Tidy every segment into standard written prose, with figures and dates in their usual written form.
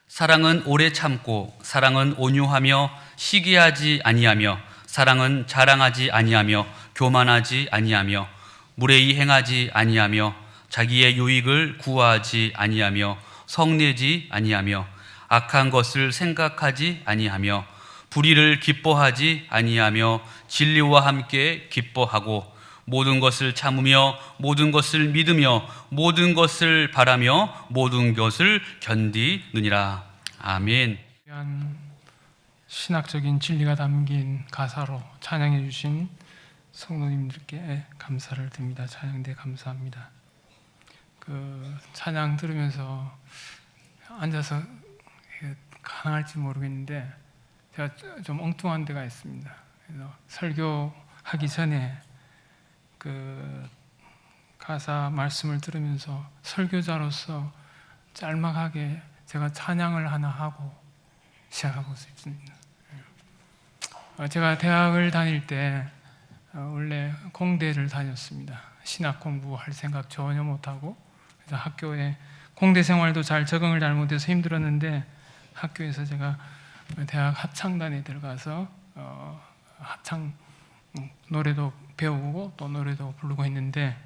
사랑은 오래 참고 사랑은 온유하며 시기하지 아니하며 사랑은 자랑하지 아니하며 교만하지 아니하며 무례히 행하지 아니하며 자기의 유익을 구하지 아니하며 성내지 아니하며 악한 것을 생각하지 아니하며 불의를 기뻐하지 아니하며 진리와 함께 기뻐하고 모든 것을 참으며 모든 것을 믿으며 모든 것을 바라며 모든 것을 견디느니라. 아멘. 귀한 신학적인 진리가 담긴 가사로 찬양해 주신 성도님들께 감사를 드립니다. 찬양대 감사합니다. 찬양 들으면서 앉아서 가능할지 모르겠는데 제가 좀 엉뚱한 데가 있습니다. 그래서 설교하기 전에 가사 말씀을 들으면서 설교자로서 짤막하게 제가 찬양을 하나 하고 시작하고 싶습니다. 제가 대학을 다닐 때 원래 공대를 다녔습니다. 신학 공부할 생각 전혀 못하고, 그래서 학교에 공대 생활도 적응을 잘 못해서 힘들었는데, 학교에서 제가 대학 합창단에 들어가서 합창 노래도 배우고 또 노래도 부르고 했는데,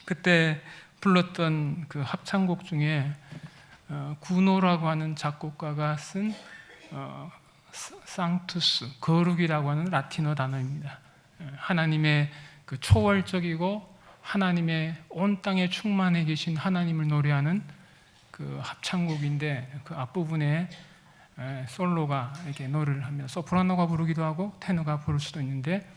그때 불렀던 그 합창곡 중에 구노라고 하는 작곡가가 쓴 상투스, 거룩이라고 하는 라틴어 단어입니다. 하나님의 그 초월적이고 하나님의 온 땅에 충만해 계신 하나님을 노래하는 그 합창곡인데, 그 앞부분에 솔로가 이렇게 노래를 하며 소프라노가 부르기도 하고 테너가 부를 수도 있는데,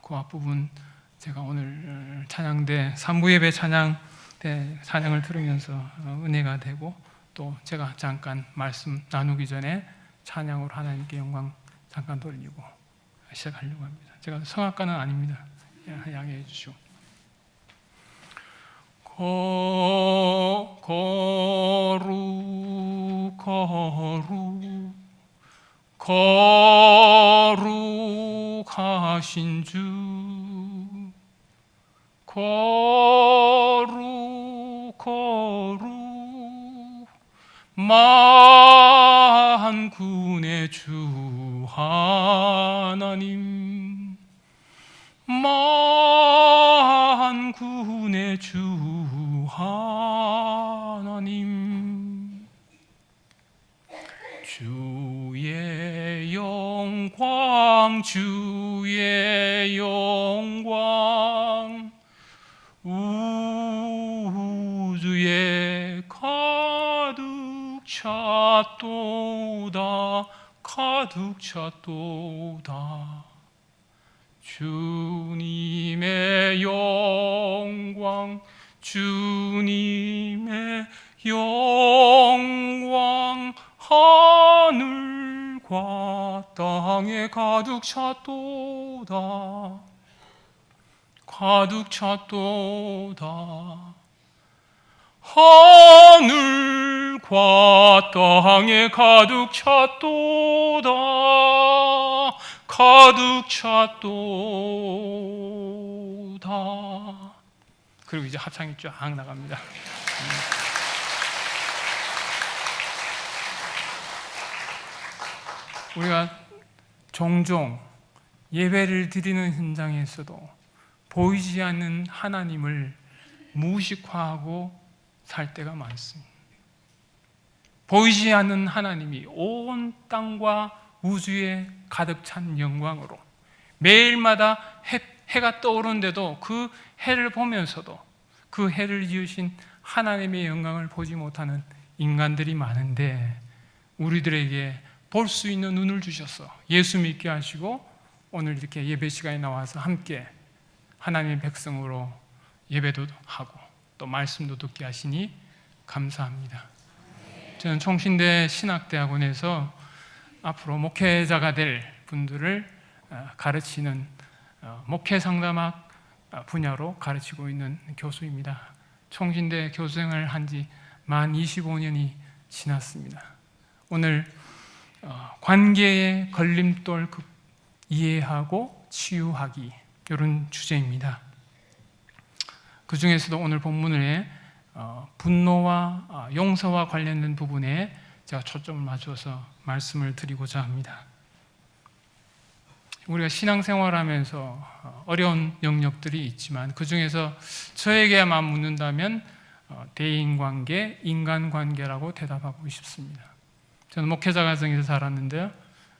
그 앞부분 제가 오늘 찬양대 3부 예배 찬양을 들으면서 은혜가 되고, 또 제가 잠깐 말씀 나누기 전에 찬양으로 하나님께 영광 잠깐 돌리고 시작하려고 합니다. 제가 성악가는 아닙니다. 양해해 주시오. 거룩하신 주, 거룩 만군의 주 하나님, 만군의 주 하나님, 주의 영광, 주의 영광, 우주에 가득 찼도다. 주님의 영광, 주님의 영광, 하늘과 땅에 가득 찼도다. 하늘과 땅에 가득 찼도다. 그리고 이제 합창이 쫙 나갑니다. 우리가 종종 예배를 드리는 현장에서도 보이지 않는 하나님을 무식화하고 살 때가 많습니다. 보이지 않는 하나님이 온 땅과 우주에 가득 찬 영광으로 매일마다 해가 떠오르는데도 그 해를 보면서도 그 해를 지으신 하나님의 영광을 보지 못하는 인간들이 많은데, 우리들에게 볼 수 있는 눈을 주셔서 예수 믿게 하시고 오늘 이렇게 예배 시간에 나와서 함께 하나님의 백성으로 예배도 하고 또 말씀도 듣게 하시니 감사합니다. 저는 총신대 신학대학원에서 앞으로 목회자가 될 분들을 가르치는 목회 상담학 분야로 가르치고 있는 교수입니다. 총신대 교수생활을 한 지 만 25년이 지났습니다. 오늘 관계의 걸림돌 이해하고 치유하기, 이런 주제입니다. 그 중에서도 오늘 본문에 분노와 용서와 관련된 부분에 제가 초점을 맞춰서 말씀을 드리고자 합니다. 우리가 신앙생활하면서 어려운 영역들이 있지만 그 중에서 저에게만 묻는다면 대인관계, 인간관계라고 대답하고 싶습니다. 저는 목회자 가정에서 자랐는데요,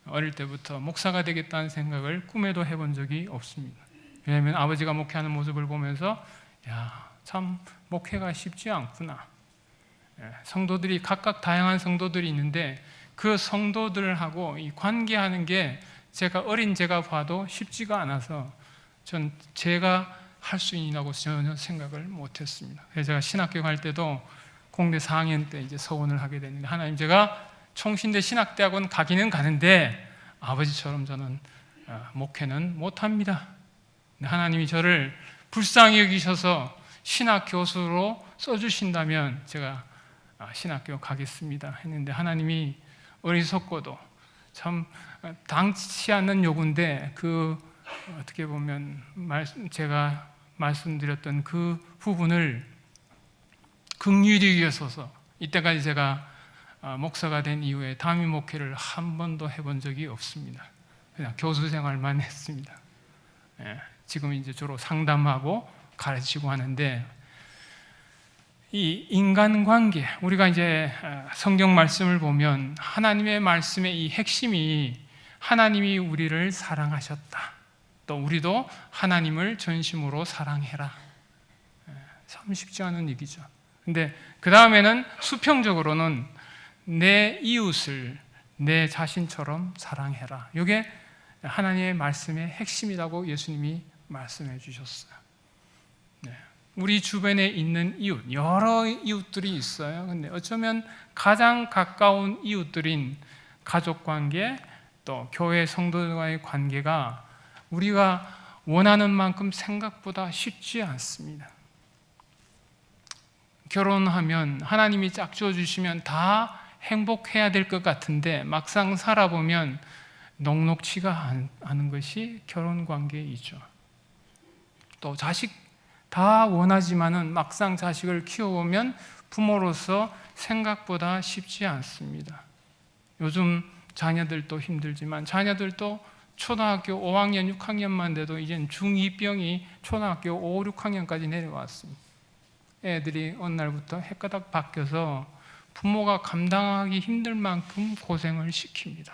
어릴 때부터 목사가 되겠다는 생각을 꿈에도 해본 적이 없습니다. 왜냐하면 아버지가 목회하는 모습을 보면서 참 목회가 쉽지 않구나. 성도들이 각각 다양한 성도들이 있는데 그 성도들하고 이 관계하는 게 어린 제가 봐도 쉽지가 않아서 전 제가 할 수 있냐고 전혀 생각을 못했습니다. 그래서 제가 신학교 갈 때도 공대 4학년 때 이제 서원을 하게 됐는데, 하나님, 제가 총신대 신학대학원 가기는 가는데 아버지처럼 저는 목회는 못합니다. 하나님이 저를 불쌍히 여기셔서 신학 교수로 써주신다면 제가 신학교 가겠습니다 했는데, 하나님이 어리석고도 참 당치 않는 요구인데 어떻게 보면 제가 말씀드렸던 그 부분을 긍휼히 여기셔서 이때까지 제가 목사가 된 이후에 담임 목회를 한 번도 해본 적이 없습니다. 그냥 교수 생활만 했습니다. 지금 이제 주로 상담하고 가르치고 하는데, 이 인간관계, 우리가 이제 성경 말씀을 보면 하나님의 말씀의 이 핵심이 하나님이 우리를 사랑하셨다, 또 우리도 하나님을 전심으로 사랑해라. 참 쉽지 않은 얘기죠. 근데 그 다음에는 수평적으로는 내 이웃을 내 자신처럼 사랑해라. 이게 하나님의 말씀의 핵심이라고 예수님이 말씀해 주셨어요. 우리 주변에 있는 이웃, 여러 이웃들이 있어요. 근데 어쩌면 가장 가까운 이웃들인 가족관계, 또 교회 성도들과의 관계가 우리가 원하는 만큼 생각보다 쉽지 않습니다. 결혼하면 하나님이 짝지어 주시면 다 행복해야 될 것 같은데 막상 살아보면 녹록치가 않은 것이 결혼관계이죠. 또 자식 다 원하지만은 막상 자식을 키워보면 부모로서 생각보다 쉽지 않습니다. 요즘 자녀들도 힘들지만 자녀들도 초등학교 5학년, 6학년만 돼도 이젠 중2병이 초등학교 5, 6학년까지 내려왔습니다. 애들이 어느 날부터 헷가닥 바뀌어서 부모가 감당하기 힘들 만큼 고생을 시킵니다.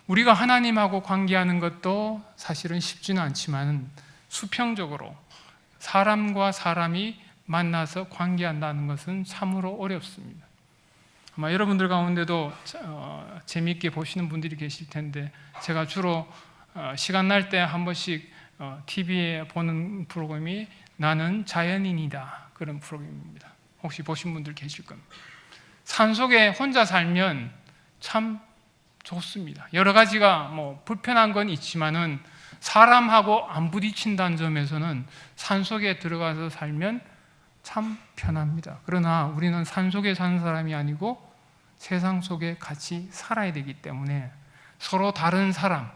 우리가 하나님하고 관계하는 것도 사실은 쉽지는 않지만 수평적으로 사람과 사람이 만나서 관계한다는 것은 참으로 어렵습니다. 아마 여러분들 가운데도 재미있게 보시는 분들이 계실 텐데, 제가 주로 시간 날 때 한 번씩 TV에 보는 프로그램이 나는 자연인이다, 그런 프로그램입니다. 혹시 보신 분들 계실 겁니다. 산속에 혼자 살면 참 좋습니다. 여러 가지가 불편한 건 있지만은 사람하고 안 부딪힌다는 점에서는 산속에 들어가서 살면 참 편합니다. 그러나 우리는 산속에 사는 사람이 아니고 세상 속에 같이 살아야 되기 때문에 서로 다른 사람,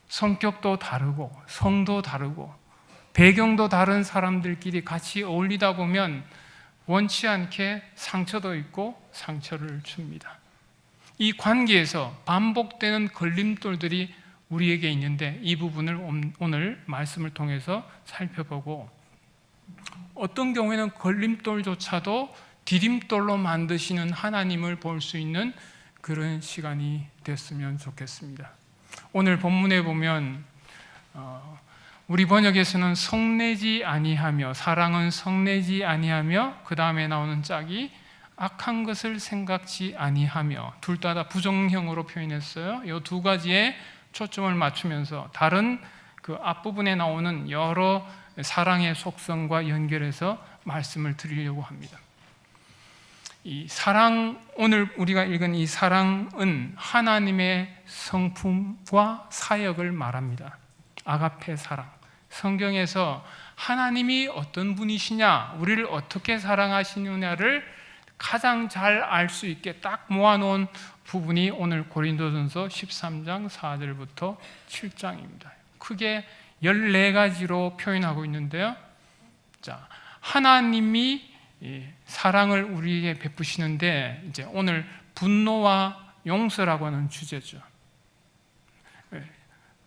성격도 다르고 성도 다르고 배경도 다른 사람들끼리 같이 어울리다 보면 원치 않게 상처도 있고 상처를 줍니다. 이 관계에서 반복되는 걸림돌들이 우리에게 있는데, 이 부분을 오늘 말씀을 통해서 살펴보고, 어떤 경우에는 걸림돌조차도 디딤돌로 만드시는 하나님을 볼 수 있는 그런 시간이 됐으면 좋겠습니다. 오늘 본문에 보면 우리 번역에서는 성내지 아니하며, 사랑은 성내지 아니하며, 그 다음에 나오는 짝이 악한 것을 생각지 아니하며, 둘 다 부정형으로 표현했어요. 이 두 가지에 초점을 맞추면서 다른 그 앞부분에 나오는 여러 사랑의 속성과 연결해서 말씀을 드리려고 합니다. 이 사랑, 오늘 우리가 읽은 이 사랑은 하나님의 성품과 사역을 말합니다. 아가페 사랑. 성경에서 하나님이 어떤 분이시냐, 우리를 어떻게 사랑하시느냐를 가장 잘 알 수 있게 딱 모아놓은 부분이 오늘 고린도전서 13장 4절부터 7장입니다. 크게 14가지로 표현하고 있는데요. 자, 하나님이 사랑을 우리에게 베푸시는데 이제 오늘 분노와 용서라고 하는 주제죠.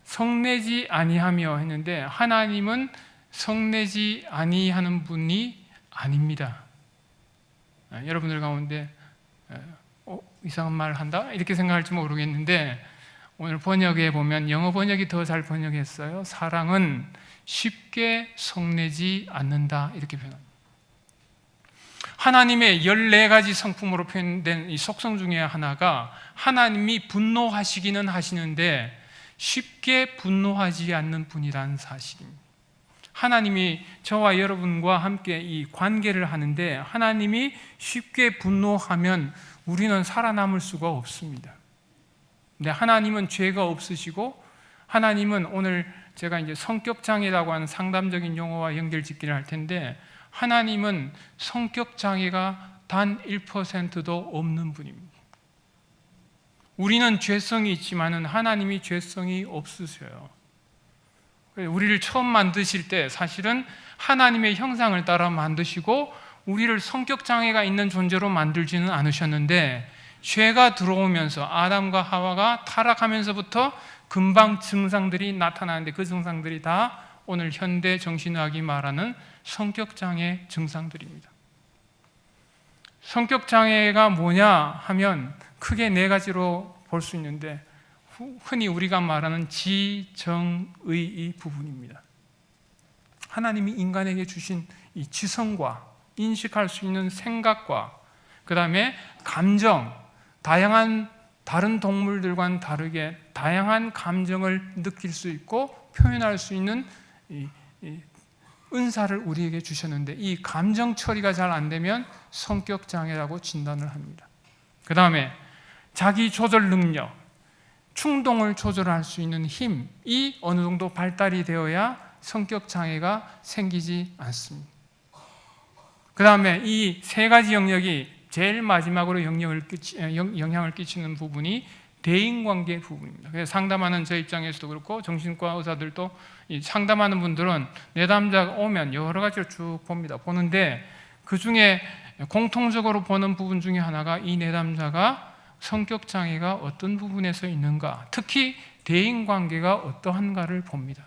성내지 아니하며 했는데 하나님은 성내지 아니하는 분이 아닙니다. 여러분들 가운데 이상한 말 한다? 이렇게 생각할지 모르겠는데 오늘 번역에 보면 영어 번역이 더 잘 번역했어요. 사랑은 쉽게 성내지 않는다 이렇게 표현합니다. 하나님의 14가지 성품으로 표현된 이 속성 중에 하나가 하나님이 분노하시기는 하시는데 쉽게 분노하지 않는 분이라는 사실입니다. 하나님이 저와 여러분과 함께 이 관계를 하는데 하나님이 쉽게 분노하면 우리는 살아남을 수가 없습니다. 근데 하나님은 죄가 없으시고 하나님은 오늘 제가 이제 성격장애라고 하는 상담적인 용어와 연결짓기를 할 텐데 하나님은 성격장애가 단 1%도 없는 분입니다. 우리는 죄성이 있지만은 하나님이 죄성이 없으셔요. 우리를 처음 만드실 때 사실은 하나님의 형상을 따라 만드시고 우리를 성격장애가 있는 존재로 만들지는 않으셨는데 죄가 들어오면서 아담과 하와가 타락하면서부터 금방 증상들이 나타나는데 그 증상들이 다 오늘 현대 정신의학이 말하는 성격장애 증상들입니다. 성격장애가 뭐냐 하면 크게 4가지로 볼 수 있는데 흔히 우리가 말하는 지정의의 부분입니다. 하나님이 인간에게 주신 이 지성과 인식할 수 있는 생각과 그 다음에 감정, 다양한 다른 동물들과는 다르게 다양한 감정을 느낄 수 있고 표현할 수 있는 이 은사를 우리에게 주셨는데 이 감정 처리가 잘 안 되면 성격 장애라고 진단을 합니다. 그 다음에 자기 조절 능력, 충동을 조절할 수 있는 힘이 어느 정도 발달이 되어야 성격 장애가 생기지 않습니다. 그 다음에 이 3가지 영역이 제일 마지막으로 영향을 끼치는 부분이 대인관계 부분입니다. 그래서 상담하는 저 입장에서도 그렇고 정신과 의사들도 상담하는 분들은 내담자가 오면 여러 가지를 쭉 봅니다. 보는데 그 중에 공통적으로 보는 부분 중에 하나가 이 내담자가 성격장애가 어떤 부분에서 있는가, 특히 대인관계가 어떠한가를 봅니다.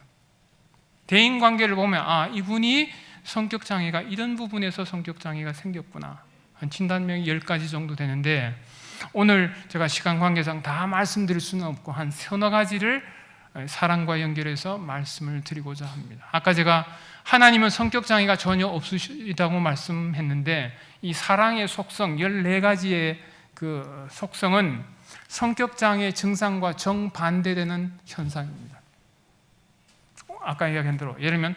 대인관계를 보면 이분이 성격장애가 이런 부분에서 성격장애가 생겼구나. 한 진단명이 10가지 정도 되는데 오늘 제가 시간 관계상 다 말씀드릴 수는 없고 한 3-4가지를 사랑과 연결해서 말씀을 드리고자 합니다. 아까 제가 하나님은 성격장애가 전혀 없으시다고 말씀했는데 이 사랑의 속성 14가지의 그 속성은 성격장애 증상과 정반대되는 현상입니다. 아까 이야기한 대로 예를 들면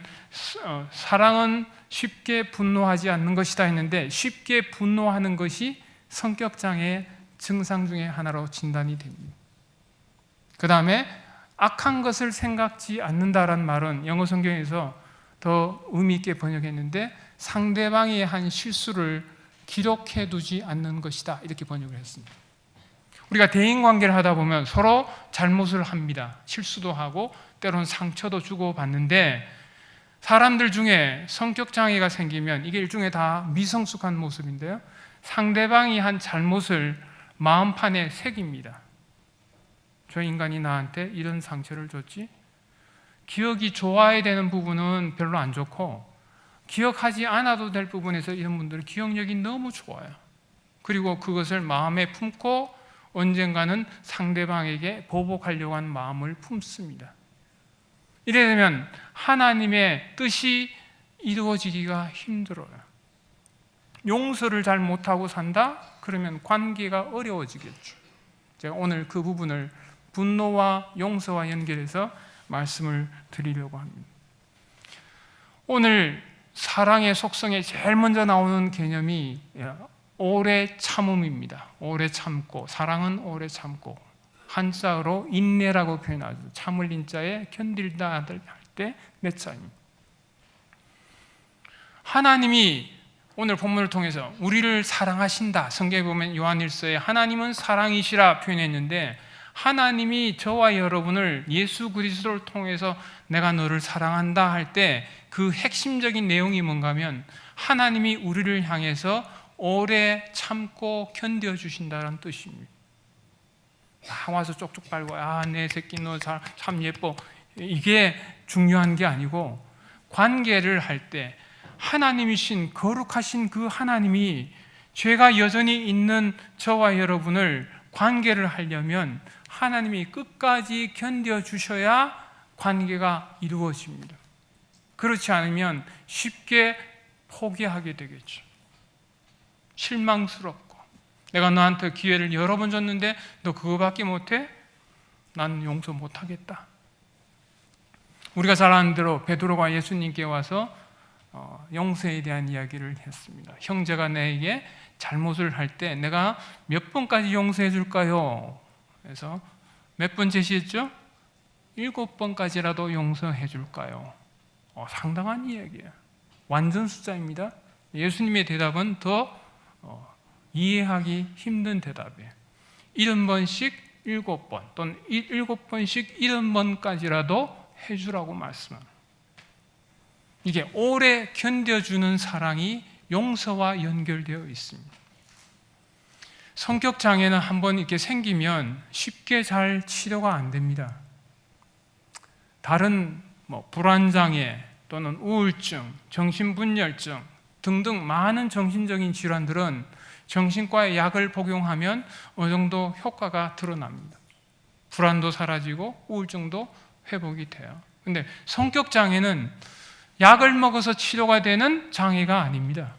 사랑은 쉽게 분노하지 않는 것이다 했는데 쉽게 분노하는 것이 성격장애 증상 중에 하나로 진단이 됩니다. 그 다음에 악한 것을 생각지 않는다라는 말은 영어 성경에서 더 의미 있게 번역했는데 상대방이 한 실수를 기록해 두지 않는 것이다 이렇게 번역을 했습니다. 우리가 대인관계를 하다 보면 서로 잘못을 합니다. 실수도 하고 때로는 상처도 주고 받는데 사람들 중에 성격장애가 생기면 이게 일종의 다 미성숙한 모습인데요, 상대방이 한 잘못을 마음판에 새깁니다. 저 인간이 나한테 이런 상처를 줬지? 기억이 좋아야 되는 부분은 별로 안 좋고 기억하지 않아도 될 부분에서 이런 분들은 기억력이 너무 좋아요. 그리고 그것을 마음에 품고 언젠가는 상대방에게 보복하려고 하는 마음을 품습니다. 이래 되면 하나님의 뜻이 이루어지기가 힘들어요. 용서를 잘 못하고 산다? 그러면 관계가 어려워지겠죠. 제가 오늘 그 부분을 분노와 용서와 연결해서 말씀을 드리려고 합니다. 오늘 사랑의 속성에 제일 먼저 나오는 개념이 오래 참음입니다. 오래 참고, 사랑은 오래 참고, 한자어로 인내라고 표현하죠. 참을 인자에 견딜다 할 때 맺자입니다. 하나님이 오늘 본문을 통해서 우리를 사랑하신다. 성경에 보면 요한일서에 하나님은 사랑이시라 표현했는데 하나님이 저와 여러분을 예수 그리스도를 통해서 내가 너를 사랑한다 할 때 그 핵심적인 내용이 뭔가 하면 하나님이 우리를 향해서 오래 참고 견뎌주신다는 뜻입니다. 와서 쪽쪽 빨고 내 새끼 너 참 예뻐, 이게 중요한 게 아니고, 관계를 할 때 하나님이신 거룩하신 그 하나님이 죄가 여전히 있는 저와 여러분을 관계를 하려면 하나님이 끝까지 견뎌주셔야 관계가 이루어집니다. 그렇지 않으면 쉽게 포기하게 되겠죠. 실망스럽고, 내가 너한테 기회를 여러 번 줬는데 너 그거밖에 못해? 난 용서 못하겠다. 우리가 잘 아는 대로 베드로가 예수님께 와서 용서에 대한 이야기를 했습니다. 형제가 내게 잘못을 할 때 내가 몇 번까지 용서해 줄까요? 그래서 몇 번 제시했죠? 7번까지라도 용서해 줄까요? 상당한 이야기예요. 완전 숫자입니다. 예수님의 대답은 더 이해하기 힘든 대답이에요. 70번씩 7번 또는 7번씩 70번까지라도 해주라고 말씀합니다. 이게 오래 견뎌주는 사랑이 용서와 연결되어 있습니다. 성격 장애는 한번 이렇게 생기면 쉽게 잘 치료가 안 됩니다. 다른 불안 장애 또는 우울증, 정신분열증 등등 많은 정신적인 질환들은 정신과의 약을 복용하면 어느 정도 효과가 드러납니다. 불안도 사라지고 우울증도 회복이 돼요. 근데 성격 장애는 약을 먹어서 치료가 되는 장애가 아닙니다.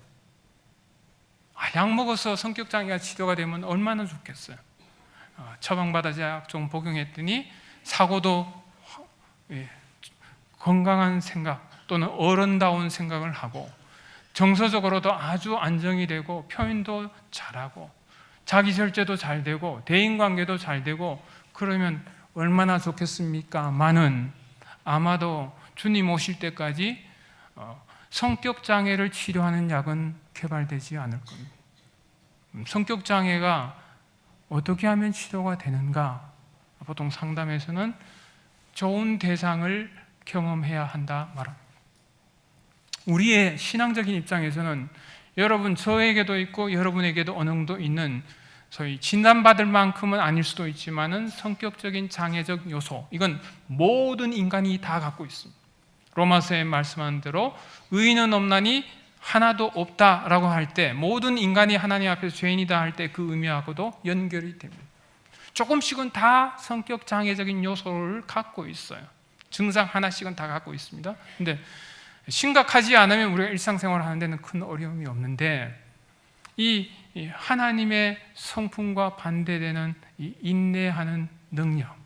약 먹어서 성격 장애가 치료가 되면 얼마나 좋겠어요. 처방받아서 약 좀 복용했더니 사고도 건강한 생각 또는 어른다운 생각을 하고, 정서적으로도 아주 안정이 되고 표현도 잘하고 자기절제도 잘 되고 대인관계도 잘 되고, 그러면 얼마나 좋겠습니까?만은 아마도 주님 오실 때까지 성격장애를 치료하는 약은 개발되지 않을 겁니다. 성격장애가 어떻게 하면 치료가 되는가? 보통 상담에서는 좋은 대상을 경험해야 한다 말합니다. 우리의 신앙적인 입장에서는 여러분, 저에게도 있고 여러분에게도 어느 정도 있는, 소위 진단받을 만큼은 아닐 수도 있지만은 성격적인 장애적 요소, 이건 모든 인간이 다 갖고 있습니다. 로마서에 말씀한 대로 의인은 없나니 하나도 없다라고 할 때, 모든 인간이 하나님 앞에서 죄인이다 할 때 그 의미하고도 연결이 됩니다. 조금씩은 다 성격 장애적인 요소를 갖고 있어요. 증상 하나씩은 다 갖고 있습니다. 근데 심각하지 않으면 우리가 일상생활을 하는 데는 큰 어려움이 없는데, 이 하나님의 성품과 반대되는 이 인내하는 능력,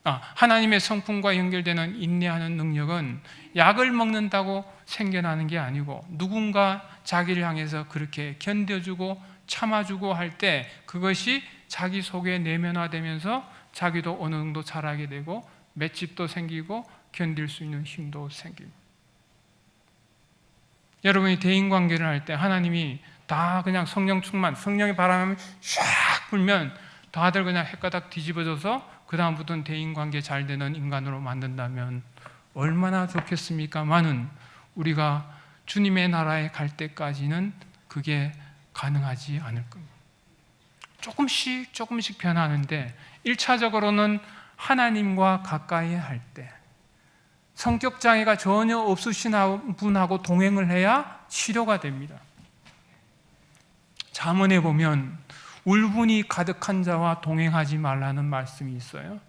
하나님의 성품과 연결되는 인내하는 능력은 약을 먹는다고 생겨나는 게 아니고, 누군가 자기를 향해서 그렇게 견뎌주고 참아주고 할 때 그것이 자기 속에 내면화되면서 자기도 어느 정도 잘하게 되고 맷집도 생기고 견딜 수 있는 힘도 생깁니다. 여러분이 대인관계를 할 때 하나님이 다 그냥 성령 충만, 성령의 바람이 샥 불면 다들 그냥 헷가닥 뒤집어져서 그 다음부터는 대인관계 잘 되는 인간으로 만든다면 얼마나 좋겠습니까만은, 우리가 주님의 나라에 갈 때까지는 그게 가능하지 않을 겁니다. 조금씩 변하는데, 1차적으로는 하나님과 가까이 할 때, 성격장애가 전혀 없으신 분하고 동행을 해야 치료가 됩니다. 잠언에 보면 울분이 가득한 자와 동행하지 말라는 말씀이 있어요.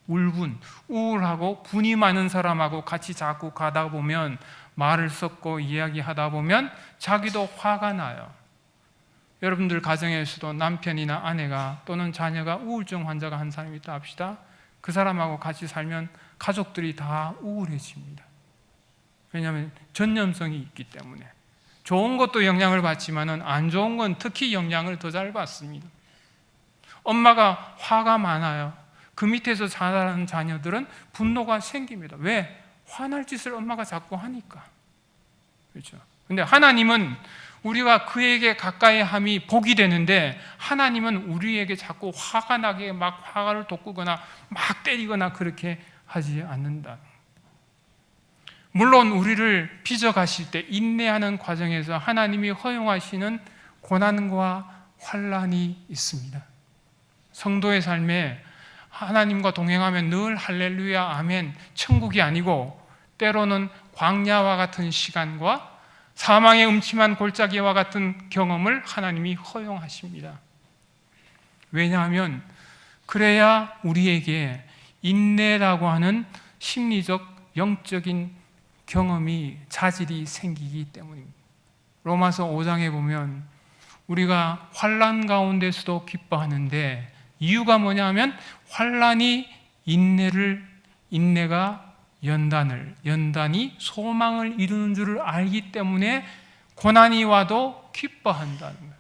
울분, 우울하고 분이 많은 사람하고 같이 자꾸 가다 보면, 말을 섞고 이야기하다 보면 자기도 화가 나요. 여러분들 가정에서도 남편이나 아내가 또는 자녀가 우울증 환자가 한 사람이 있다 합시다. 그 사람하고 같이 살면 가족들이 다 우울해집니다. 왜냐하면 전염성이 있기 때문에. 좋은 것도 영향을 받지만은 안 좋은 건 특히 영향을 더 잘 받습니다. 엄마가 화가 많아요. 그 밑에서 자라는 자녀들은 분노가 생깁니다. 왜? 화날 짓을 엄마가 자꾸 하니까. 그렇죠? 근데 하나님은 우리가 그에게 가까이 함이 복이 되는데, 하나님은 우리에게 자꾸 화가 나게 막 화를 돋구거나 막 때리거나 그렇게 하지 않는다. 물론 우리를 빚어가실 때 인내하는 과정에서 하나님이 허용하시는 고난과 환난이 있습니다. 성도의 삶에 하나님과 동행하면 늘 할렐루야 아멘 천국이 아니고 때로는 광야와 같은 시간과 사망의 음침한 골짜기와 같은 경험을 하나님이 허용하십니다. 왜냐하면 그래야 우리에게 인내라고 하는 심리적 영적인 경험이 자질이 생기기 때문입니다. 로마서 5장에 보면 우리가 환난 가운데서도 기뻐하는데 이유가 뭐냐면 환난이 인내가 연단이 소망을 이루는 줄을 알기 때문에 고난이 와도 기뻐한다는 거예요.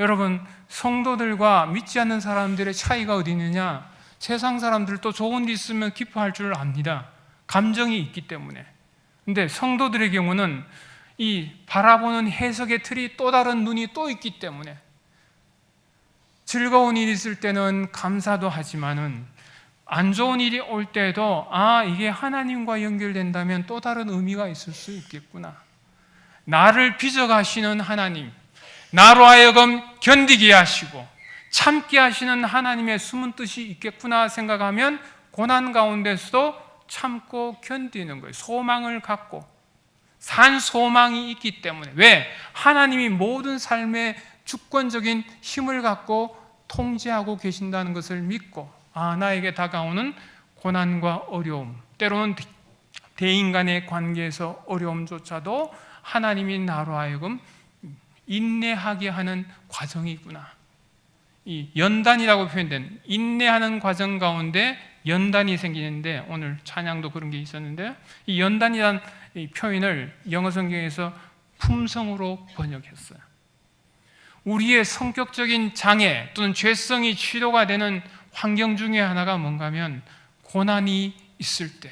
여러분, 성도들과 믿지 않는 사람들의 차이가 어디 있느냐? 세상 사람들도 좋은 일 있으면 기뻐할 줄 압니다. 감정이 있기 때문에. 근데 성도들의 경우는 이 바라보는 해석의 틀이 또 다른 눈이 또 있기 때문에 즐거운 일이 있을 때는 감사도 하지만은 안 좋은 일이 올 때도 이게 하나님과 연결된다면 또 다른 의미가 있을 수 있겠구나. 나를 빚어가시는 하나님, 나로 하여금 견디게 하시고 참게 하시는 하나님의 숨은 뜻이 있겠구나 생각하면 고난 가운데서도 참고 견디는 거예요. 소망을 갖고 산 소망이 있기 때문에. 왜? 하나님이 모든 삶의 주권적인 힘을 갖고 통제하고 계신다는 것을 믿고 나에게 다가오는 고난과 어려움, 때로는 대인 간의 관계에서 어려움조차도 하나님이 나로 하여금 인내하게 하는 과정이구나. 이 연단이라고 표현된 인내하는 과정 가운데 연단이 생기는데, 오늘 찬양도 그런 게 있었는데, 이 연단이라는 이 표현을 영어 성경에서 품성으로 번역했어요. 우리의 성격적인 장애 또는 죄성이 치료가 되는 환경 중에 하나가 뭔가 하면 고난이 있을 때,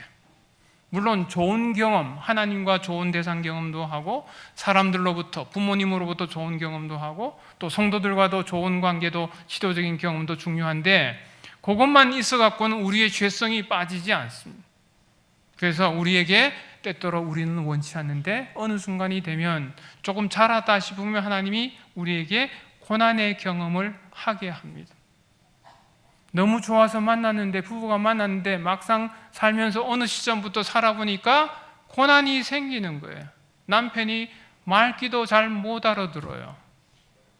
물론 좋은 경험, 하나님과 좋은 대상 경험도 하고 사람들로부터, 부모님으로부터 좋은 경험도 하고 또 성도들과도 좋은 관계도, 지도적인 경험도 중요한데 그것만 있어 갖고는 우리의 죄성이 빠지지 않습니다. 그래서 우리에게 때때로 우리는 원치 않는데 어느 순간이 되면 조금 자랐다 싶으면 하나님이 우리에게 고난의 경험을 하게 합니다. 너무 좋아서 만났는데, 부부가 만났는데 막상 살면서 어느 시점부터 살아보니까 고난이 생기는 거예요. 남편이 말귀도 잘 못 알아들어요.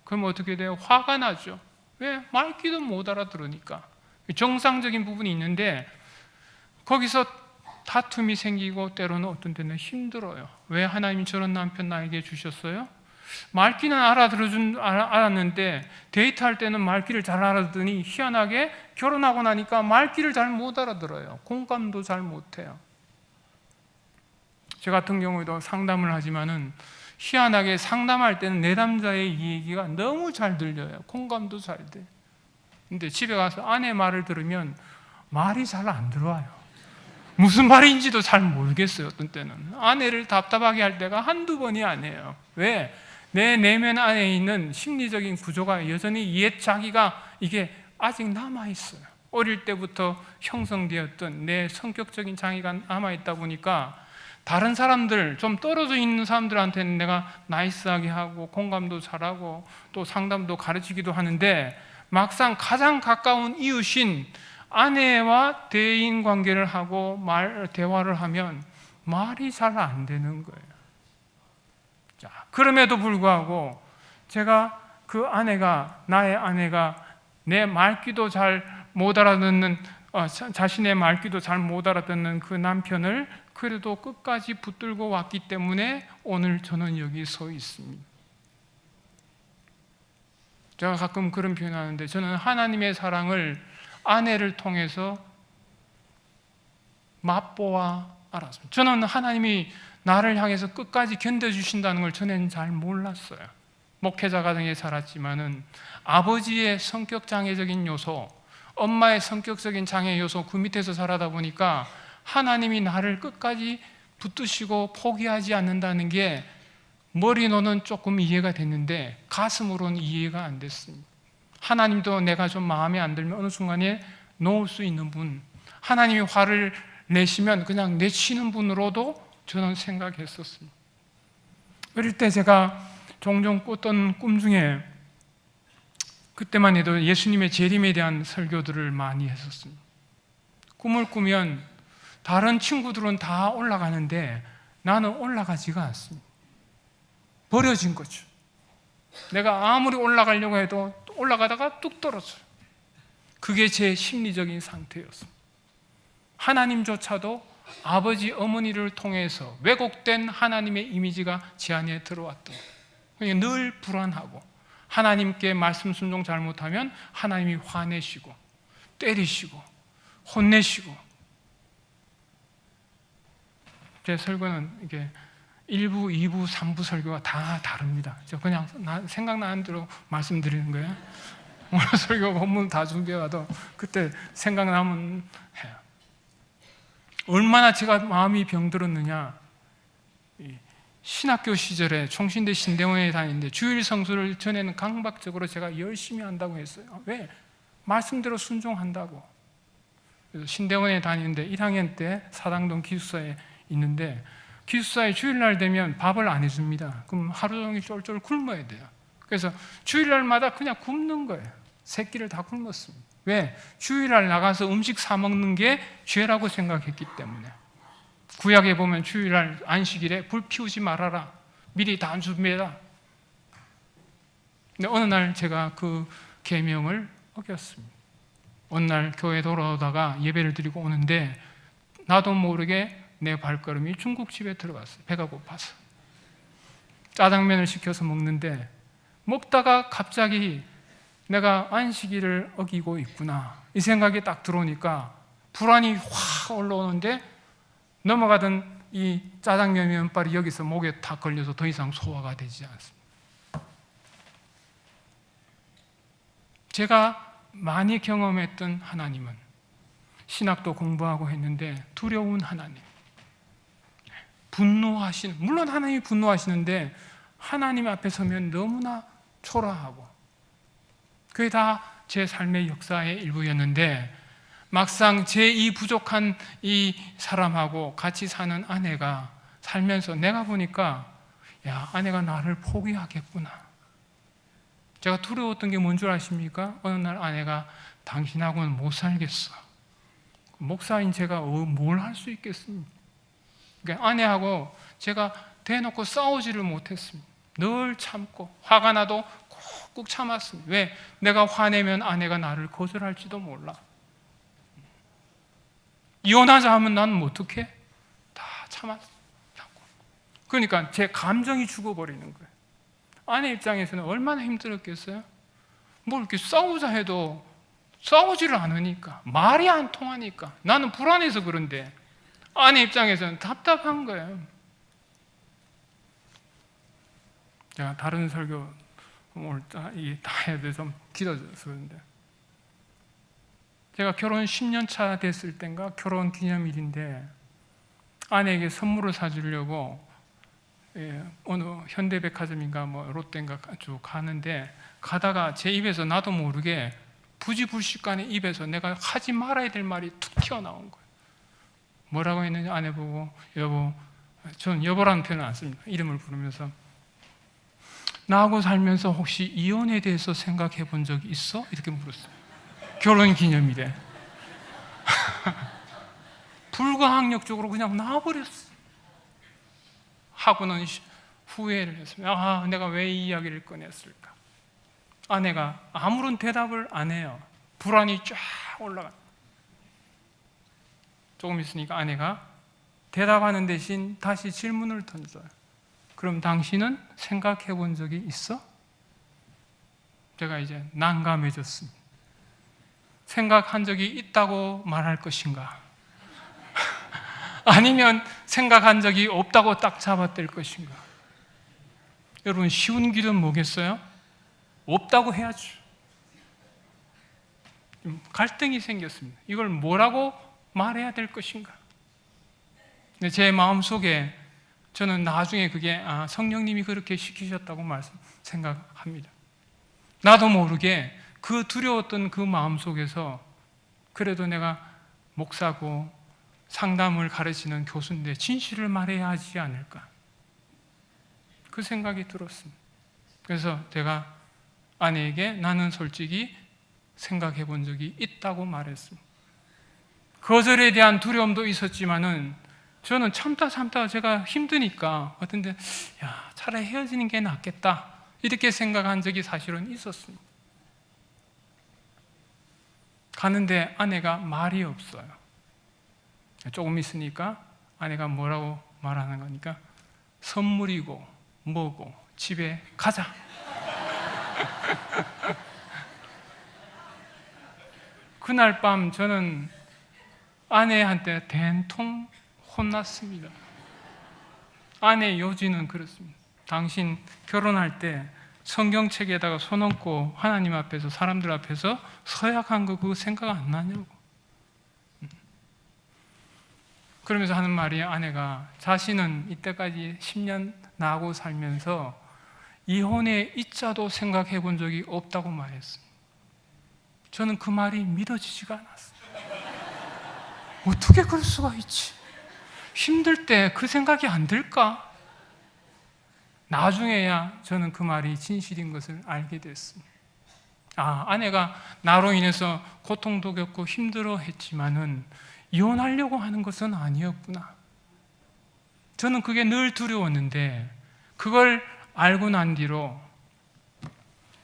그럼 어떻게 돼요? 화가 나죠. 왜? 말귀도 못 알아들으니까. 정상적인 부분이 있는데 거기서 다툼이 생기고 때로는 어떤 때는 힘들어요. 왜 하나님이 저런 남편 나에게 주셨어요? 말귀는 알았는데 데이트할 때는 말귀를 잘 알아듣더니 희한하게 결혼하고 나니까 말귀를 잘 못 알아들어요. 공감도 잘 못해요. 저 같은 경우에도 상담을 하지만은 희한하게 상담할 때는 내담자의 이 얘기가 너무 잘 들려요. 공감도 잘 돼. 근데 집에 가서 아내 말을 들으면 말이 잘 안 들어와요. 무슨 말인지도 잘 모르겠어요. 어떤 때는 아내를 답답하게 할 때가 한두 번이 아니에요. 왜? 내 내면 안에 있는 심리적인 구조가 여전히 옛 자기가 이게 아직 남아있어요. 어릴 때부터 형성되었던 내 성격적인 장애가 남아있다 보니까 다른 사람들, 좀 떨어져 있는 사람들한테는 내가 나이스하게 하고 공감도 잘하고 또 상담도 가르치기도 하는데 막상 가장 가까운 이웃인 아내와 대인 관계를 하고 대화를 하면 말이 잘 안 되는 거예요. 자, 그럼에도 불구하고 제가 나의 아내가 내 말귀도 잘 못 알아듣는, 자신의 말귀도 잘 못 알아듣는 그 남편을 그래도 끝까지 붙들고 왔기 때문에 오늘 저는 여기 서 있습니다. 제가 가끔 그런 표현하는데, 저는 하나님의 사랑을 아내를 통해서 맛보아 알았습니다. 저는 하나님이 나를 향해서 끝까지 견뎌주신다는 걸 전에는 잘 몰랐어요. 목회자 가정에 살았지만은 아버지의 성격 장애적인 요소, 엄마의 성격적인 장애 요소, 그 밑에서 살아다 보니까 하나님이 나를 끝까지 붙드시고 포기하지 않는다는 게 머리로는 조금 이해가 됐는데 가슴으로는 이해가 안 됐습니다. 하나님도 내가 좀 마음에 안 들면 어느 순간에 놓을 수 있는 분, 하나님이 화를 내시면 그냥 내치는 분으로도 저는 생각했었습니다. 어릴 때 제가 종종 꿨던 꿈 중에 그때만 해도 예수님의 재림에 대한 설교들을 많이 했었습니다. 꿈을 꾸면 다른 친구들은 다 올라가는데 나는 올라가지가 않습니다. 버려진 거죠. 내가 아무리 올라가려고 해도 올라가다가 뚝 떨어져요. 그게 제 심리적인 상태였습니다. 하나님조차도 아버지, 어머니를 통해서 왜곡된 하나님의 이미지가 제 안에 들어왔던 거예요. 늘 불안하고 하나님께 말씀 순종 잘못하면 하나님이 화내시고 때리시고 혼내시고. 제 설교는 이게 1부, 2부, 3부 설교가 다 다릅니다. 저 그냥 생각나는 대로 말씀드리는 거예요. 오늘 설교 본문 다 준비해와도 그때 생각나면 해요. 얼마나 제가 마음이 병들었느냐. 신학교 시절에 총신대 신대원에 다니는데 주일 성수를 전에는 강박적으로 제가 열심히 한다고 했어요. 왜? 말씀대로 순종한다고. 그래서 신대원에 다니는데 1학년 때 사당동 기숙사에 있는데 기숙사에 주일날 되면 밥을 안 해줍니다. 그럼 하루 종일 쫄쫄 굶어야 돼요. 그래서 주일날마다 그냥 굶는 거예요. 새끼를 다 굶었습니다. 왜? 주일날 나가서 음식 사 먹는 게 죄라고 생각했기 때문에. 구약에 보면 주일날 안식일에 불 피우지 말아라. 미리 다 준비해라. 근데 어느 날 제가 그 계명을 어겼습니다. 어느 날 교회 돌아오다가 예배를 드리고 오는데 나도 모르게 내 발걸음이 중국집에 들어갔어요. 배가 고파서. 짜장면을 시켜서 먹는데 먹다가 갑자기 내가 안식일을 어기고 있구나 이 생각이 딱 들어오니까 불안이 확 올라오는데 넘어가던 이 짜장면 면발이 여기서 목에 다 걸려서 더 이상 소화가 되지 않습니다. 제가 많이 경험했던 하나님은 신학도 공부하고 했는데 두려운 하나님, 분노하시는, 물론 하나님이 분노하시는데 하나님 앞에 서면 너무나 초라하고 그게 다 제 삶의 역사의 일부였는데 막상 제 이 부족한 이 사람하고 같이 사는 아내가 살면서 내가 보니까 야, 아내가 나를 포기하겠구나. 제가 두려웠던 게 뭔 줄 아십니까? 어느 날 아내가 당신하고는 못 살겠어. 목사인 제가 뭘 할 수 있겠습니까? 그러니까 아내하고 제가 대놓고 싸우지를 못했습니다. 늘 참고 화가 나도 꾹꾹 참았습니다. 왜? 내가 화내면 아내가 나를 거절할지도 몰라. 이혼하자 하면 나는 어떻게? 다 참았어. 그러니까 제 감정이 죽어버리는 거예요. 아내 입장에서는 얼마나 힘들었겠어요? 뭐 이렇게 싸우자 해도 싸우지를 않으니까, 말이 안 통하니까, 나는 불안해서 그런데 아내 입장에서는 답답한 거예요. 제가 다른 설교 오늘 다 해야 돼서 길어져서 그런데 제가 결혼 10년 차 됐을 땐가 결혼 기념일인데 아내에게 선물을 사주려고 어느 현대백화점인가 뭐 롯데인가 쭉 가는데 가다가 제 입에서 나도 모르게 부지불식간에 입에서 내가 하지 말아야 될 말이 툭 튀어나온 거예요. 뭐라고 했느냐, 아내 보고 여보, 전 여보라는 표현을 안 씁니다. 이름을 부르면서 나하고 살면서 혹시 이혼에 대해서 생각해 본 적이 있어? 이렇게 물었어요. 결혼 기념일에. 불가항력적으로 그냥 나와버렸어. 하고는 후회를 했습니다. 아, 내가 왜 이 이야기를 꺼냈을까? 아내가 아무런 대답을 안 해요. 불안이 쫙 올라가. 조금 있으니까 아내가 대답하는 대신 다시 질문을 던져요. 그럼 당신은 생각해 본 적이 있어? 제가 이제 난감해졌습니다. 생각한 적이 있다고 말할 것인가? 아니면 생각한 적이 없다고 딱 잡아댈 것인가? 여러분, 쉬운 길은 뭐겠어요? 없다고 해야죠. 갈등이 생겼습니다. 이걸 뭐라고 말해야 될 것인가? 근데 제 마음속에 저는 나중에 그게 성령님이 그렇게 시키셨다고 생각합니다. 나도 모르게 그 두려웠던 그 마음속에서 그래도 내가 목사고 상담을 가르치는 교수인데 진실을 말해야 하지 않을까? 그 생각이 들었습니다. 그래서 제가 아내에게 나는 솔직히 생각해 본 적이 있다고 말했습니다. 거절에 대한 두려움도 있었지만은 저는 참다 제가 힘드니까 어떤데 차라리 헤어지는 게 낫겠다 이렇게 생각한 적이 사실은 있었습니다. 가는데 아내가 말이 없어요. 조금 있으니까 아내가 뭐라고 말하는 거니까 선물이고 뭐고 집에 가자. 그날 밤 저는 아내한테 된통 혼났습니다. 아내 요지는 그렇습니다. 당신 결혼할 때 성경책에다가 손 얹고 하나님 앞에서 사람들 앞에서 서약한 거 그거 생각 안 나냐고. 그러면서 하는 말이 아내가 자신은 이때까지 10년 나하고 살면서 이혼의 이자도 생각해 본 적이 없다고 말했습니다. 저는 그 말이 믿어지지가 않았어요. 어떻게 그럴 수가 있지? 힘들 때 그 생각이 안 들까? 나중에야 저는 그 말이 진실인 것을 알게 됐습니다. 아내가 나로 인해서 고통도 겪고 힘들어 했지만은 이혼하려고 하는 것은 아니었구나. 저는 그게 늘 두려웠는데 그걸 알고 난 뒤로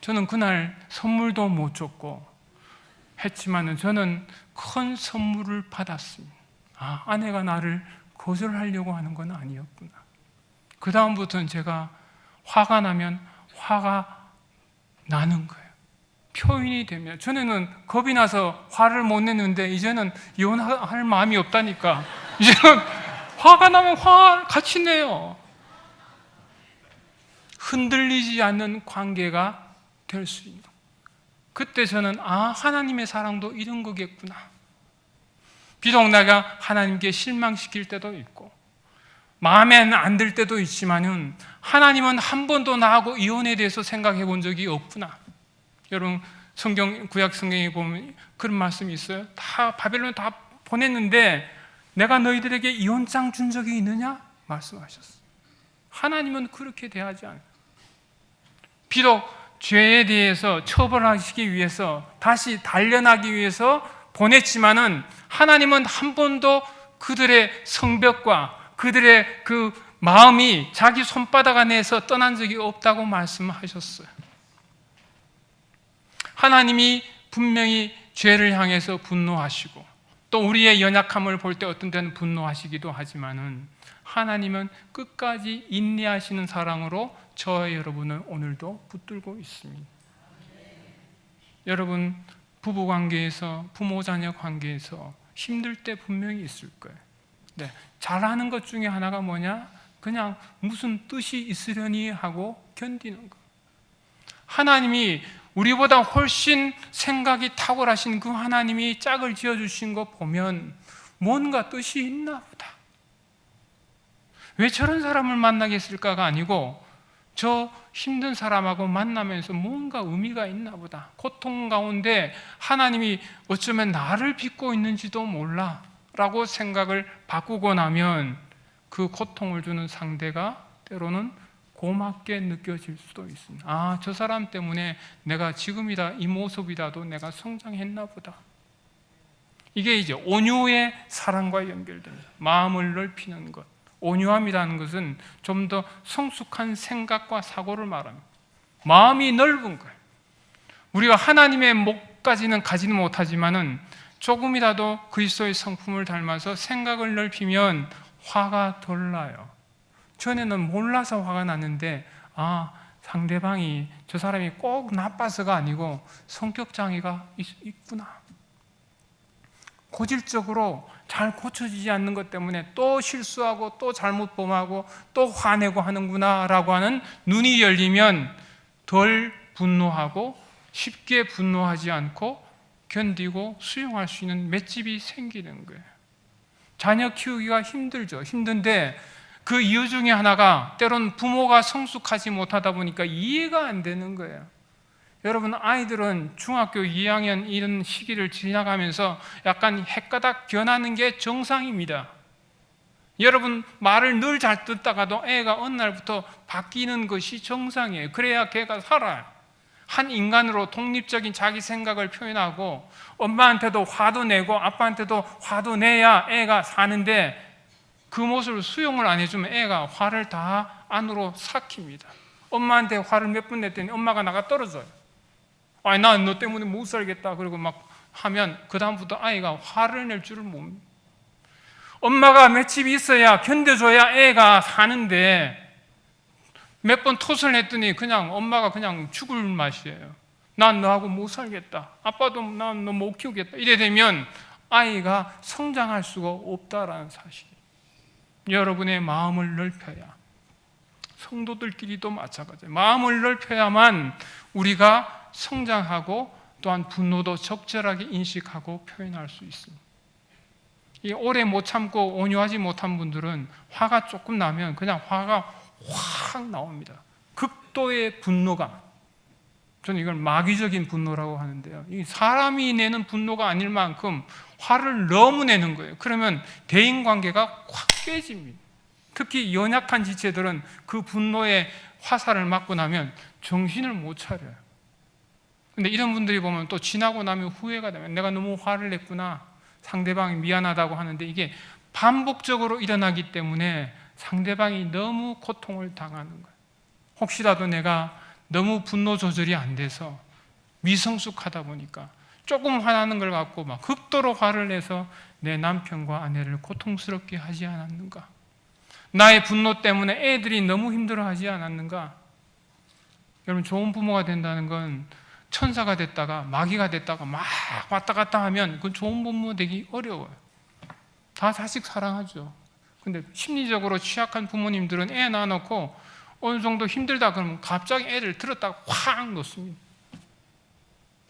저는 그날 선물도 못 줬고 했지만은 저는 큰 선물을 받았습니다. 아내가 나를 거절하려고 하는 건 아니었구나. 그 다음부터는 제가 화가 나면 화가 나는 거예요. 표현이 되면 전에는 겁이 나서 화를 못 냈는데 이제는 이혼할 마음이 없다니까 이제는 화가 나면 화 같이 내요. 흔들리지 않는 관계가 될 수 있는. 그때 저는 하나님의 사랑도 이런 거겠구나. 비록 내가 하나님께 실망시킬 때도 있고 마음에 안 들 때도 있지만은 하나님은 한 번도 나하고 이혼에 대해서 생각해 본 적이 없구나. 여러분 구약 성경에 보면 그런 말씀이 있어요. 다 바벨론 다 보냈는데 내가 너희들에게 이혼장 준 적이 있느냐? 말씀하셨어요. 하나님은 그렇게 대하지 않아요. 비록 죄에 대해서 처벌하시기 위해서 다시 단련하기 위해서 보냈지만은 하나님은 한 번도 그들의 성벽과 그들의 그 마음이 자기 손바닥 안에서 떠난 적이 없다고 말씀하셨어요. 하나님이 분명히 죄를 향해서 분노하시고 또 우리의 연약함을 볼 때 어떤 때는 분노하시기도 하지만은 하나님은 끝까지 인내하시는 사랑으로 저와 여러분을 오늘도 붙들고 있습니다. 여러분 부부관계에서 부모 자녀 관계에서 힘들 때 분명히 있을 거예요. 네, 잘하는 것 중에 하나가 뭐냐? 그냥 무슨 뜻이 있으려니 하고 견디는 거. 하나님이 우리보다 훨씬 생각이 탁월하신 그 하나님이 짝을 지어주신 거 보면 뭔가 뜻이 있나 보다. 왜 저런 사람을 만나겠을까가 아니고 저 힘든 사람하고 만나면서 뭔가 의미가 있나 보다. 고통 가운데 하나님이 어쩌면 나를 빚고 있는지도 몰라 라고 생각을 바꾸고 나면 그 고통을 주는 상대가 때로는 고맙게 느껴질 수도 있습니다. 저 사람 때문에 내가 지금이다 이 모습이라도 내가 성장했나 보다. 이게 이제 온유의 사랑과 연결됩니다. 마음을 넓히는 것. 온유함이라는 것은 좀 더 성숙한 생각과 사고를 말합니다. 마음이 넓은 거예요. 우리가 하나님의 목까지는 가지는 못하지만은 조금이라도 그리스도의 성품을 닮아서 생각을 넓히면 화가 덜 나요. 전에는 몰라서 화가 났는데 상대방이 저 사람이 꼭 나빠서가 아니고 성격 장애가 있구나. 고질적으로 잘 고쳐지지 않는 것 때문에 또 실수하고 또 잘못 범하고 또 화내고 하는구나 라고 하는 눈이 열리면 덜 분노하고 쉽게 분노하지 않고 견디고 수용할 수 있는 맷집이 생기는 거예요. 자녀 키우기가 힘들죠. 힘든데 그 이유 중에 하나가 때로는 부모가 성숙하지 못하다 보니까 이해가 안 되는 거예요. 여러분, 아이들은 중학교 2학년 이런 시기를 지나가면서 약간 헷가닥 변하는 게 정상입니다. 여러분, 말을 늘 잘 듣다가도 애가 어느 날부터 바뀌는 것이 정상이에요. 그래야 걔가 살아요. 한 인간으로 독립적인 자기 생각을 표현하고 엄마한테도 화도 내고 아빠한테도 화도 내야 애가 사는데, 그 모습을 수용을 안 해주면 애가 화를 다 안으로 삭힙니다. 엄마한테 화를 몇 번 냈더니 엄마가 나가 떨어져요. 아니, 난 너 때문에 못 살겠다 그러고 막 하면 그 다음부터 아이가 화를 낼 줄을 모릅니다. 엄마가 맷집이 있어야 견뎌줘야 애가 사는데, 몇 번 토설을 했더니 그냥 엄마가 그냥 죽을 맛이에요. 난 너하고 못 살겠다, 아빠도 난 너 못 키우겠다, 이래 되면 아이가 성장할 수가 없다라는 사실. 여러분의 마음을 넓혀야, 성도들끼리도 마찬가지예요. 마음을 넓혀야만 우리가 성장하고 또한 분노도 적절하게 인식하고 표현할 수 있습니다. 이 오래 못 참고 온유하지 못한 분들은 화가 조금 나면 그냥 화가 확 나옵니다. 극도의 분노감. 저는 이걸 마귀적인 분노라고 하는데요, 이 사람이 내는 분노가 아닐 만큼 화를 너무 내는 거예요. 그러면 대인관계가 확 깨집니다. 특히 연약한 지체들은 그 분노의 화살을 맞고 나면 정신을 못 차려요. 근데 이런 분들이 보면 또 지나고 나면 후회가 되면 내가 너무 화를 냈구나, 상대방이 미안하다고 하는데, 이게 반복적으로 일어나기 때문에 상대방이 너무 고통을 당하는 거예요. 혹시라도 내가 너무 분노 조절이 안 돼서 미성숙하다 보니까 조금 화나는 걸 갖고 막 극도로 화를 내서 내 남편과 아내를 고통스럽게 하지 않았는가? 나의 분노 때문에 애들이 너무 힘들어하지 않았는가? 여러분, 좋은 부모가 된다는 건 천사가 됐다가 마귀가 됐다가 막 왔다 갔다 하면 그건 좋은 부모 되기 어려워요. 다 자식 사랑하죠. 근데 심리적으로 취약한 부모님들은 애 낳아놓고 어느 정도 힘들다 그러면 갑자기 애를 들었다가 확 놓습니다.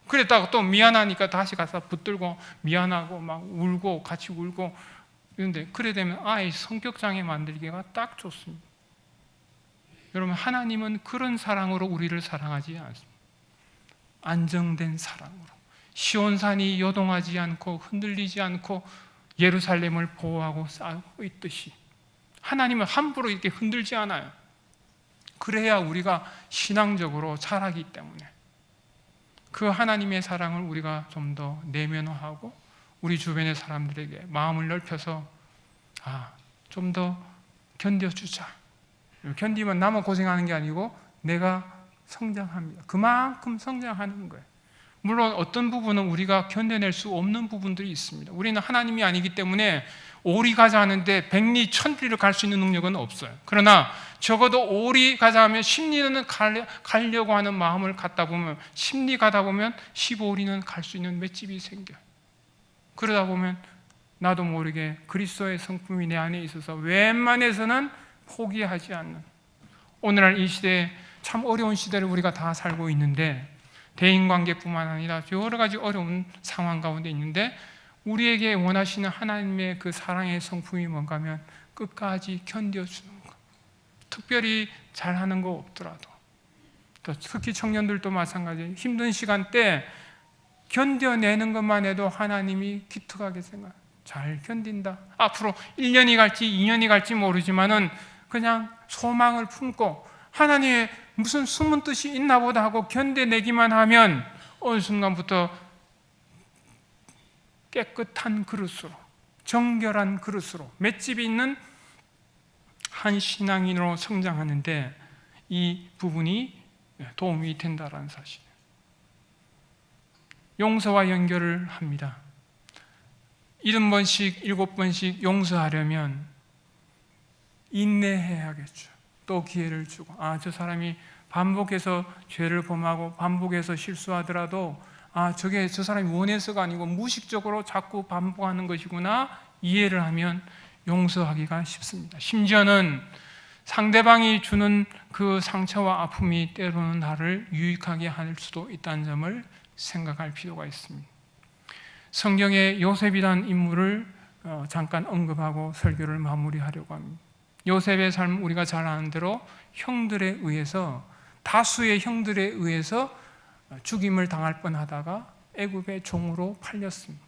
그랬다가 또 미안하니까 다시 가서 붙들고 미안하고 막 울고 같이 울고 이런데, 그래 되면 아이 성격장애 만들기가 딱 좋습니다. 여러분, 하나님은 그런 사랑으로 우리를 사랑하지 않습니다. 안정된 사랑으로, 시온산이 요동하지 않고 흔들리지 않고 예루살렘을 보호하고 싸우고 있듯이 하나님은 함부로 이렇게 흔들지 않아요. 그래야 우리가 신앙적으로 자라기 때문에 그 하나님의 사랑을 우리가 좀 더 내면화하고 우리 주변의 사람들에게 마음을 넓혀서 좀 더 견뎌주자. 견디면 나만 고생하는 게 아니고 내가 성장합니다. 그만큼 성장하는 거예요. 물론 어떤 부분은 우리가 견뎌낼 수 없는 부분들이 있습니다. 우리는 하나님이 아니기 때문에 오리 가자 하는데 백리 천리를 갈 수 있는 능력은 없어요. 그러나 적어도 오리 가자 하면 10리는 가려고 하는 마음을 갖다 보면 10리 가다 보면 15리는 갈 수 있는 맷집이 생겨요. 그러다 보면 나도 모르게 그리스도의 성품이 내 안에 있어서 웬만해서는 포기하지 않는, 오늘날 이 시대에 참 어려운 시대를 우리가 다 살고 있는데, 대인관계뿐만 아니라 여러 가지 어려운 상황 가운데 있는데, 우리에게 원하시는 하나님의 그 사랑의 성품이 뭔가 하면 끝까지 견뎌주는 것. 특별히 잘하는 거 없더라도, 또 특히 청년들도 마찬가지예요. 힘든 시간 때 견뎌내는 것만 해도 하나님이 기특하게 생각해요. 잘 견딘다. 앞으로 1년이 갈지 2년이 갈지 모르지만은 그냥 소망을 품고 하나님의 무슨 숨은 뜻이 있나 보다 하고 견뎌내기만 하면 어느 순간부터 깨끗한 그릇으로, 정결한 그릇으로 맷집이 있는 한 신앙인으로 성장하는데 이 부분이 도움이 된다라는 사실이에요. 용서와 연결을 합니다. 70번씩 7번씩 용서하려면 인내해야겠죠. 또 기회를 주고, 저 사람이 반복해서 죄를 범하고 반복해서 실수하더라도 저 사람이 원해서가 아니고 무의식적으로 자꾸 반복하는 것이구나, 이해를 하면 용서하기가 쉽습니다. 심지어는 상대방이 주는 그 상처와 아픔이 때로는 나를 유익하게 할 수도 있다는 점을 생각할 필요가 있습니다. 성경에 요셉이라는 인물을 잠깐 언급하고 설교를 마무리하려고 합니다. 요셉의 삶, 우리가 잘 아는 대로 형들에 의해서, 다수의 형들에 의해서 죽임을 당할 뻔하다가 애굽의 종으로 팔렸습니다.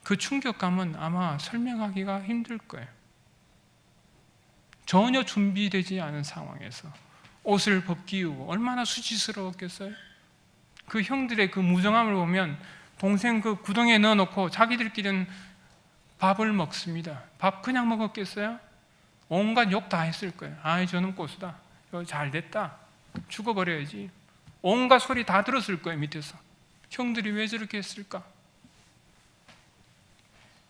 그 충격감은 아마 설명하기가 힘들 거예요. 전혀 준비되지 않은 상황에서 옷을 벗기우고 얼마나 수치스러웠겠어요? 그 형들의 그 무정함을 보면 동생 그 구덩이에 넣어놓고 자기들끼리는 밥을 먹습니다. 밥 그냥 먹었겠어요? 온갖 욕 다 했을 거예요. 아이 저놈 고수다. 이거 잘 됐다. 죽어버려야지. 온갖 소리 다 들었을 거예요. 밑에서. 형들이 왜 저렇게 했을까?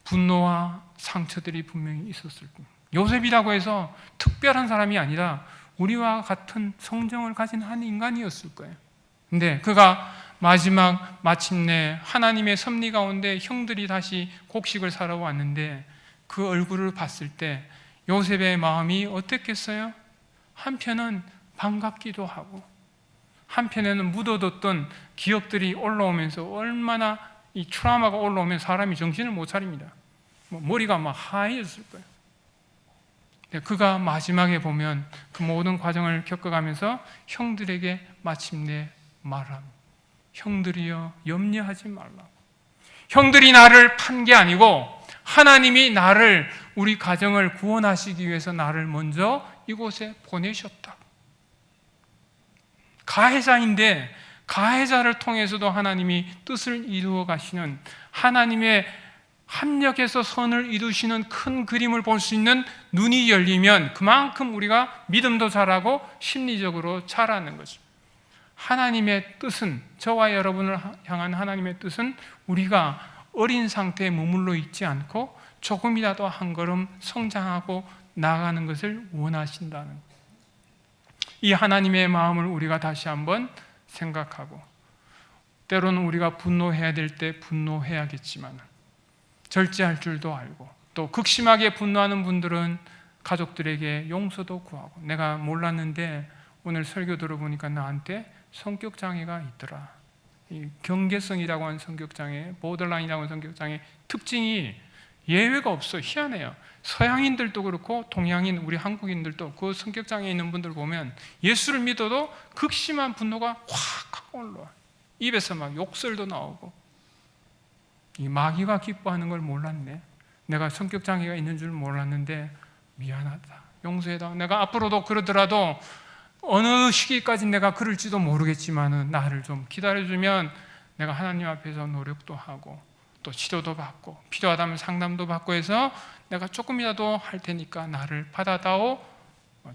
분노와 상처들이 분명히 있었을 거예요. 요셉이라고 해서 특별한 사람이 아니라 우리와 같은 성정을 가진 한 인간이었을 거예요. 근데 그가 마침내 하나님의 섭리 가운데 형들이 다시 곡식을 사러 왔는데 그 얼굴을 봤을 때 요셉의 마음이 어땠겠어요? 한편은 반갑기도 하고 한편에는 묻어뒀던 기억들이 올라오면서 얼마나 이 트라우마가 올라오면 사람이 정신을 못 차립니다. 머리가 막 하얘졌을 거예요. 그가 마지막에 보면 그 모든 과정을 겪어가면서 형들에게 마침내 말합니다. 형들이여 염려하지 말라고. 형들이 나를 판 게 아니고 하나님이 나를 우리 가정을 구원하시기 위해서 나를 먼저 이곳에 보내셨다. 가해자인데 가해자를 통해서도 하나님이 뜻을 이루어 가시는 하나님의 합력해서 선을 이루시는 큰 그림을 볼 수 있는 눈이 열리면 그만큼 우리가 믿음도 자라고 심리적으로 자라는 거죠. 하나님의 뜻은, 저와 여러분을 향한 하나님의 뜻은 우리가 어린 상태에 머물러 있지 않고 조금이라도 한 걸음 성장하고 나아가는 것을 원하신다는 거예요. 이 하나님의 마음을 우리가 다시 한번 생각하고, 때로는 우리가 분노해야 될 때 분노해야겠지만 절제할 줄도 알고, 또 극심하게 분노하는 분들은 가족들에게 용서도 구하고, 내가 몰랐는데 오늘 설교 들어보니까 나한테 성격장애가 있더라. 이 경계성이라고 하는 성격장애, 보더라인이라고 하는 성격장애 특징이 예외가 없어요. 희한해요. 서양인들도 그렇고 동양인, 우리 한국인들도 그 성격장애 있는 분들 보면 예수를 믿어도 극심한 분노가 확 올라와. 입에서 막 욕설도 나오고. 이 마귀가 기뻐하는 걸 몰랐네. 내가 성격장애가 있는 줄 몰랐는데 미안하다. 용서해다. 내가 앞으로도 그러더라도 어느 시기까지 내가 그럴지도 모르겠지만은 나를 좀 기다려주면 내가 하나님 앞에서 노력도 하고 또 치료도 받고 필요하다면 상담도 받고 해서 내가 조금이라도 할 테니까 나를 받아다오.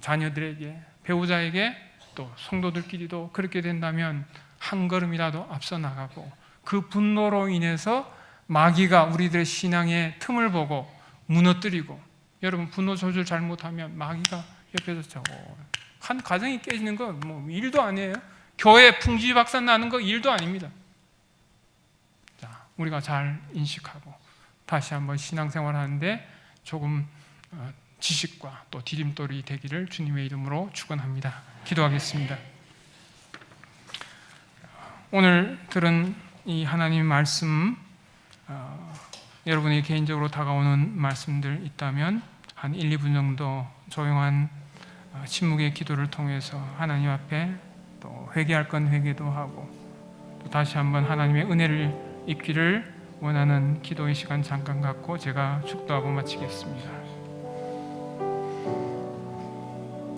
자녀들에게, 배우자에게, 또 성도들끼리도 그렇게 된다면 한 걸음이라도 앞서 나가고, 그 분노로 인해서 마귀가 우리들의 신앙의 틈을 보고 무너뜨리고, 여러분 분노 조절 잘못하면 마귀가 옆에서 한 가정이 깨지는 거 뭐 일도 아니에요. 교회 풍지박산 나는 거 일도 아닙니다. 자, 우리가 잘 인식하고 다시 한번 신앙생활 하는데 조금 지식과 또 디딤돌이 되기를 주님의 이름으로 축원합니다. 기도하겠습니다. 오늘 들은 이 하나님의 말씀, 여러분이 개인적으로 다가오는 말씀들 있다면 한 1, 2분 정도 조용한 침묵의 기도를 통해서 하나님 앞에 또 회개할 건 회개도 하고, 또 다시 한번 하나님의 은혜를 입기를 원하는 기도의 시간 잠깐 갖고 제가 축도하고 마치겠습니다.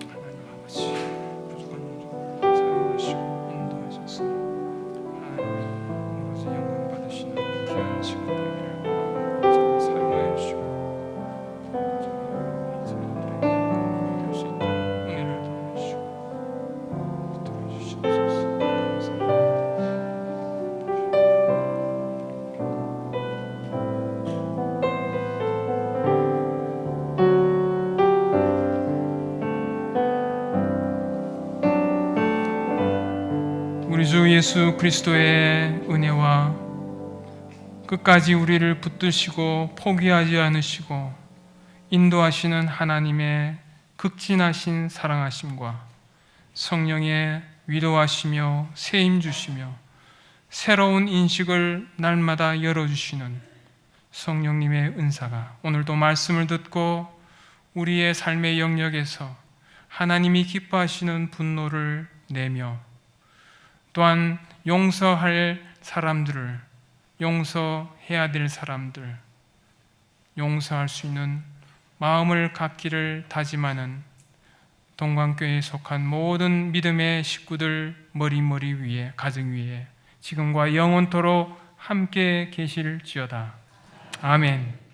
하나님 아버지, 부족한 영혼을 사용하시고 인도하셨으니 하나님 오로지 영광 받으시는 귀한 시간 되기를 저를 사용하여 주시고 우리 주 예수 그리스도의 은혜와 끝까지 우리를 붙드시고 포기하지 않으시고 인도하시는 하나님의 극진하신 사랑하심과 성령의 위로하시며 세임 주시며 새로운 인식을 날마다 열어주시는 성령님의 은사가 오늘도 말씀을 듣고 우리의 삶의 영역에서 하나님이 기뻐하시는 분노를 내며 또한 용서할 사람들을, 용서해야 될 사람들, 용서할 수 있는 마음을 갖기를 다짐하는 동광교회에 속한 모든 믿음의 식구들 머리 위에, 가정 위에 지금과 영원토록 함께 계실지어다. 아멘.